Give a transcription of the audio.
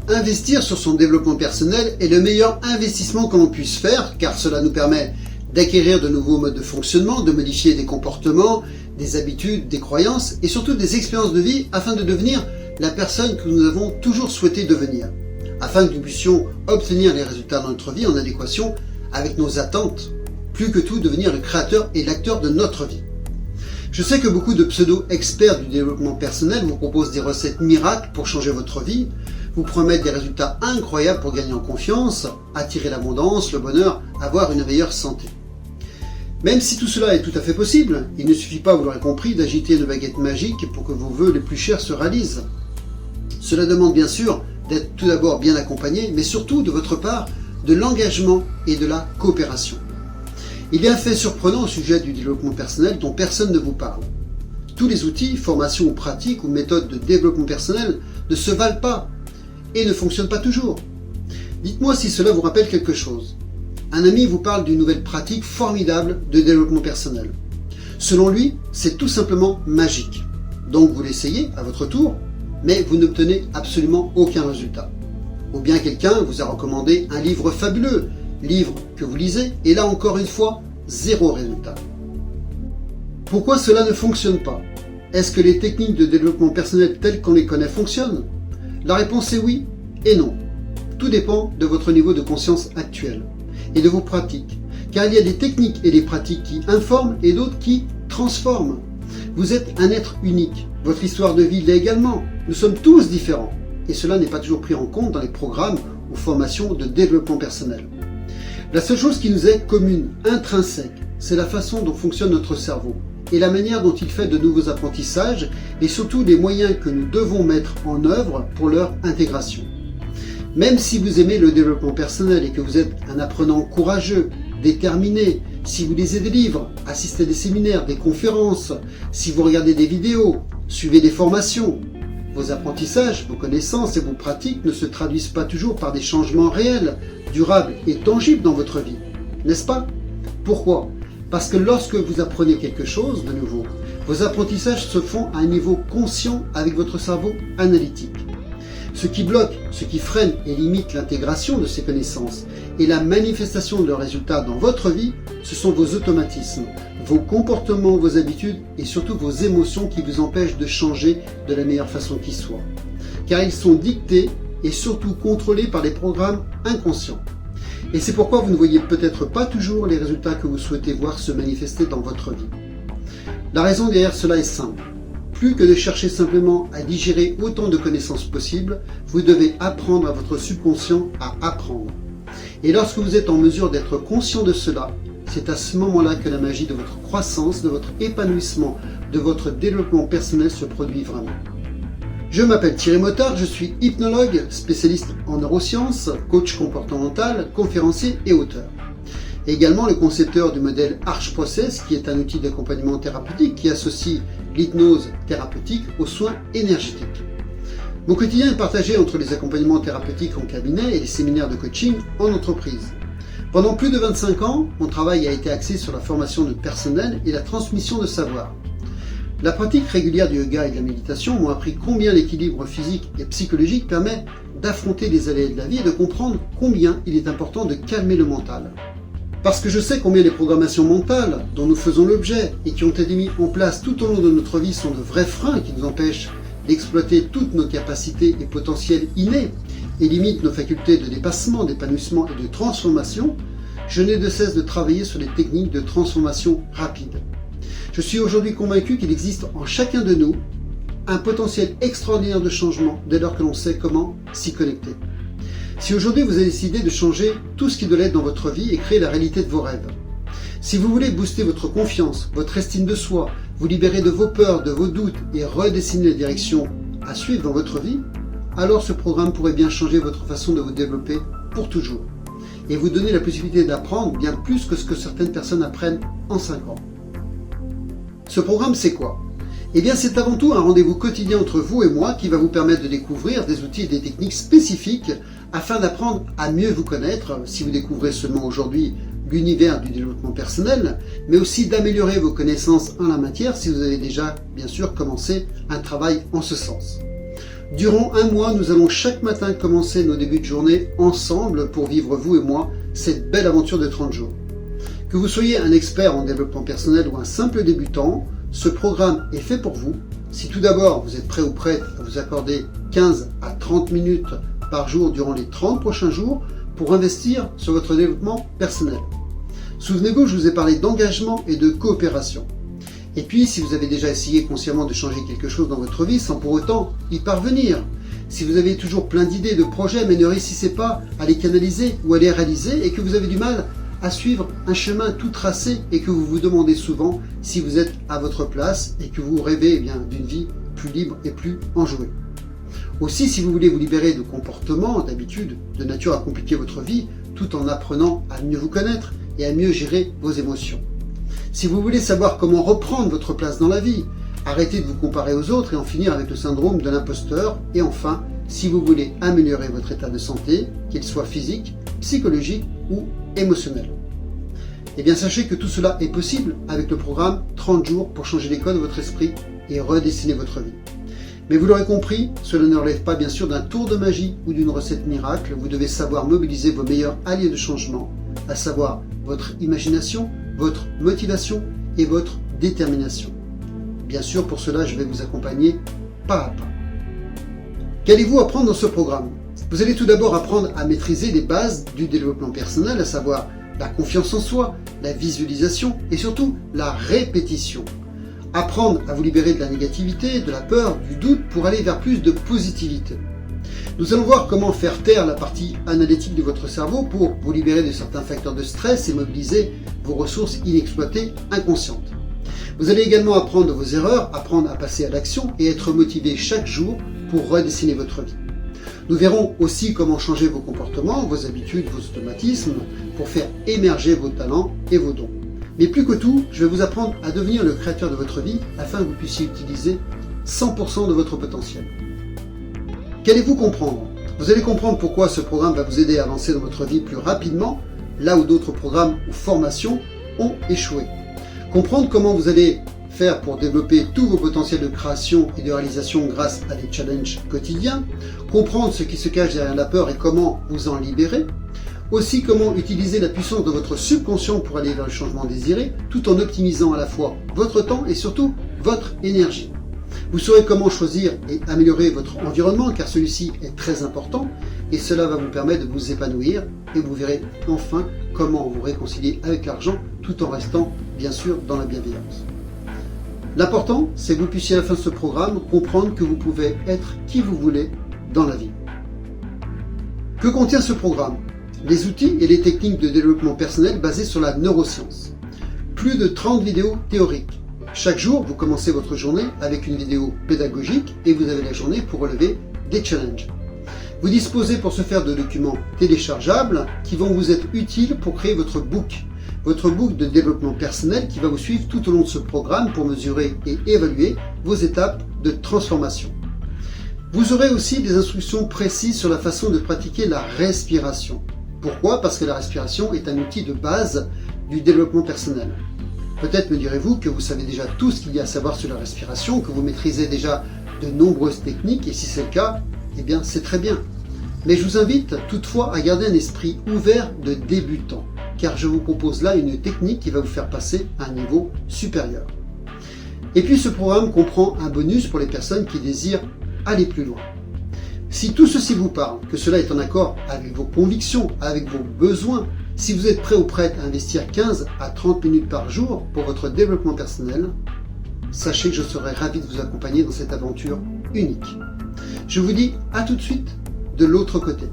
Investir sur son développement personnel est le meilleur investissement que l'on puisse faire, car cela nous permet d'acquérir de nouveaux modes de fonctionnement, de modifier des comportements, des habitudes, des croyances et surtout des expériences de vie afin de devenir la personne que nous avons toujours souhaité devenir, afin que nous puissions obtenir les résultats dans notre vie en adéquation avec nos attentes, plus que tout devenir le créateur et l'acteur de notre vie. Je sais que beaucoup de pseudo-experts du développement personnel vous proposent des recettes miracles pour changer votre vie, vous promettent des résultats incroyables pour gagner en confiance, attirer l'abondance, le bonheur, avoir une meilleure santé. Même si tout cela est tout à fait possible, il ne suffit pas, vous l'aurez compris, d'agiter une baguette magique pour que vos vœux les plus chers se réalisent. Cela demande bien sûr d'être tout d'abord bien accompagné, mais surtout de votre part, de l'engagement et de la coopération. Il y a un fait surprenant au sujet du développement personnel dont personne ne vous parle. Tous les outils, formations ou pratiques ou méthodes de développement personnel ne se valent pas et ne fonctionnent pas toujours. Dites-moi si cela vous rappelle quelque chose. Un ami vous parle d'une nouvelle pratique formidable de développement personnel. Selon lui, c'est tout simplement magique. Donc vous l'essayez à votre tour, mais vous n'obtenez absolument aucun résultat. Ou bien quelqu'un vous a recommandé un livre fabuleux, livre que vous lisez, et là encore une fois, zéro résultat. Pourquoi cela ne fonctionne pas? Est-ce que les techniques de développement personnel telles qu'on les connaît fonctionnent? La réponse est oui et non. Tout dépend de votre niveau de conscience actuel et de vos pratiques, car il y a des techniques et des pratiques qui informent et d'autres qui transforment. Vous êtes un être unique, votre histoire de vie l'est également, nous sommes tous différents, et cela n'est pas toujours pris en compte dans les programmes ou formations de développement personnel. La seule chose qui nous est commune, intrinsèque, c'est la façon dont fonctionne notre cerveau, et la manière dont il fait de nouveaux apprentissages, et surtout les moyens que nous devons mettre en œuvre pour leur intégration. Même si vous aimez le développement personnel et que vous êtes un apprenant courageux, déterminé, si vous lisez des livres, assistez à des séminaires, des conférences, si vous regardez des vidéos, suivez des formations, vos apprentissages, vos connaissances et vos pratiques ne se traduisent pas toujours par des changements réels, durables et tangibles dans votre vie, n'est-ce pas? Pourquoi? Parce que lorsque vous apprenez quelque chose de nouveau, vos apprentissages se font à un niveau conscient avec votre cerveau analytique. Ce qui bloque, ce qui freine et limite l'intégration de ces connaissances et la manifestation de leurs résultats dans votre vie, ce sont vos automatismes, vos comportements, vos habitudes et surtout vos émotions qui vous empêchent de changer de la meilleure façon qui soit. Car ils sont dictés et surtout contrôlés par des programmes inconscients. Et c'est pourquoi vous ne voyez peut-être pas toujours les résultats que vous souhaitez voir se manifester dans votre vie. La raison derrière cela est simple. Plus que de chercher simplement à digérer autant de connaissances possibles, vous devez apprendre à votre subconscient à apprendre. Et lorsque vous êtes en mesure d'être conscient de cela, c'est à ce moment-là que la magie de votre croissance, de votre épanouissement, de votre développement personnel se produit vraiment. Je m'appelle Thierry Motard, je suis hypnologue, spécialiste en neurosciences, coach comportemental, conférencier et auteur. Également le concepteur du modèle Arch Process, qui est un outil d'accompagnement thérapeutique qui associe l'hypnose thérapeutique aux soins énergétiques. Mon quotidien est partagé entre les accompagnements thérapeutiques en cabinet et les séminaires de coaching en entreprise. Pendant plus de 25 ans, mon travail a été axé sur la formation de personnel et la transmission de savoir. La pratique régulière du yoga et de la méditation m'ont appris combien l'équilibre physique et psychologique permet d'affronter les aléas de la vie et de comprendre combien il est important de calmer le mental. Parce que je sais combien les programmations mentales dont nous faisons l'objet et qui ont été mises en place tout au long de notre vie sont de vrais freins qui nous empêchent d'exploiter toutes nos capacités et potentiels innés et limitent nos facultés de dépassement, d'épanouissement et de transformation, je n'ai de cesse de travailler sur les techniques de transformation rapide. Je suis aujourd'hui convaincu qu'il existe en chacun de nous un potentiel extraordinaire de changement dès lors que l'on sait comment s'y connecter. Si aujourd'hui vous avez décidé de changer tout ce qui doit l'être dans votre vie et créer la réalité de vos rêves, si vous voulez booster votre confiance, votre estime de soi, vous libérer de vos peurs, de vos doutes et redessiner la direction à suivre dans votre vie, alors ce programme pourrait bien changer votre façon de vous développer pour toujours et vous donner la possibilité d'apprendre bien plus que ce que certaines personnes apprennent en 5 ans. Ce programme, c'est quoi? Eh bien, c'est avant tout un rendez-vous quotidien entre vous et moi qui va vous permettre de découvrir des outils et des techniques spécifiques afin d'apprendre à mieux vous connaître si vous découvrez seulement aujourd'hui l'univers du développement personnel, mais aussi d'améliorer vos connaissances en la matière si vous avez déjà, bien sûr, commencé un travail en ce sens. Durant un mois, nous allons chaque matin commencer nos débuts de journée ensemble pour vivre, vous et moi, cette belle aventure de 30 jours. Que vous soyez un expert en développement personnel ou un simple débutant, ce programme est fait pour vous. Si tout d'abord vous êtes prêt ou prête à vous accorder 15 à 30 minutes par jour durant les 30 prochains jours pour investir sur votre développement personnel. Souvenez-vous, je vous ai parlé d'engagement et de coopération. Et puis, si vous avez déjà essayé consciemment de changer quelque chose dans votre vie sans pour autant y parvenir, si vous avez toujours plein d'idées, de projets, mais ne réussissez pas à les canaliser ou à les réaliser et que vous avez du mal à suivre un chemin tout tracé et que vous vous demandez souvent si vous êtes à votre place et que vous rêvez d'une vie plus libre et plus enjouée. Aussi, si vous voulez vous libérer de comportements, d'habitudes, de nature à compliquer votre vie, tout en apprenant à mieux vous connaître et à mieux gérer vos émotions. Si vous voulez savoir comment reprendre votre place dans la vie, arrêter de vous comparer aux autres et en finir avec le syndrome de l'imposteur. Et enfin, si vous voulez améliorer votre état de santé, qu'il soit physique, psychologique ou émotionnel. Eh bien, sachez que tout cela est possible avec le programme 30 jours pour changer les codes de votre esprit et redessiner votre vie. Mais vous l'aurez compris, cela ne relève pas bien sûr d'un tour de magie ou d'une recette miracle. Vous devez savoir mobiliser vos meilleurs alliés de changement, à savoir votre imagination, votre motivation et votre détermination. Bien sûr, pour cela, je vais vous accompagner pas à pas. Qu'allez-vous apprendre dans ce programme? Vous allez tout d'abord apprendre à maîtriser les bases du développement personnel, à savoir la confiance en soi, la visualisation et surtout la répétition. Apprendre à vous libérer de la négativité, de la peur, du doute pour aller vers plus de positivité. Nous allons voir comment faire taire la partie analytique de votre cerveau pour vous libérer de certains facteurs de stress et mobiliser vos ressources inexploitées inconscientes. Vous allez également apprendre de vos erreurs, apprendre à passer à l'action et être motivé chaque jour pour redessiner votre vie. Nous verrons aussi comment changer vos comportements, vos habitudes, vos automatismes pour faire émerger vos talents et vos dons. Mais plus que tout, je vais vous apprendre à devenir le créateur de votre vie afin que vous puissiez utiliser 100% de votre potentiel. Qu'allez-vous comprendre? Vous allez comprendre pourquoi ce programme va vous aider à avancer dans votre vie plus rapidement, là où d'autres programmes ou formations ont échoué. Comprendre comment vous allez faire pour développer tous vos potentiels de création et de réalisation grâce à des challenges quotidiens. Comprendre ce qui se cache derrière la peur et comment vous en libérer. Aussi comment utiliser la puissance de votre subconscient pour aller vers le changement désiré, tout en optimisant à la fois votre temps et surtout votre énergie. Vous saurez comment choisir et améliorer votre environnement car celui-ci est très important et cela va vous permettre de vous épanouir et vous verrez enfin comment vous réconcilier avec l'argent tout en restant bien sûr dans la bienveillance. L'important, c'est que vous puissiez à la fin de ce programme comprendre que vous pouvez être qui vous voulez dans la vie. Que contient ce programme? Les outils et les techniques de développement personnel basés sur la neuroscience. Plus de 30 vidéos théoriques. Chaque jour, vous commencez votre journée avec une vidéo pédagogique et vous avez la journée pour relever des challenges. Vous disposez pour ce faire de documents téléchargeables qui vont vous être utiles pour créer votre book de développement personnel qui va vous suivre tout au long de ce programme pour mesurer et évaluer vos étapes de transformation. Vous aurez aussi des instructions précises sur la façon de pratiquer la respiration. Pourquoi? Parce que la respiration est un outil de base du développement personnel. Peut-être me direz-vous que vous savez déjà tout ce qu'il y a à savoir sur la respiration, que vous maîtrisez déjà de nombreuses techniques, et si c'est le cas, eh bien c'est très bien. Mais je vous invite toutefois à garder un esprit ouvert de débutant, car je vous propose là une technique qui va vous faire passer à un niveau supérieur. Et puis ce programme comprend un bonus pour les personnes qui désirent aller plus loin. Si tout ceci vous parle, que cela est en accord avec vos convictions, avec vos besoins, si vous êtes prêt ou prête à investir 15 à 30 minutes par jour pour votre développement personnel, sachez que je serai ravi de vous accompagner dans cette aventure unique. Je vous dis à tout de suite de l'autre côté.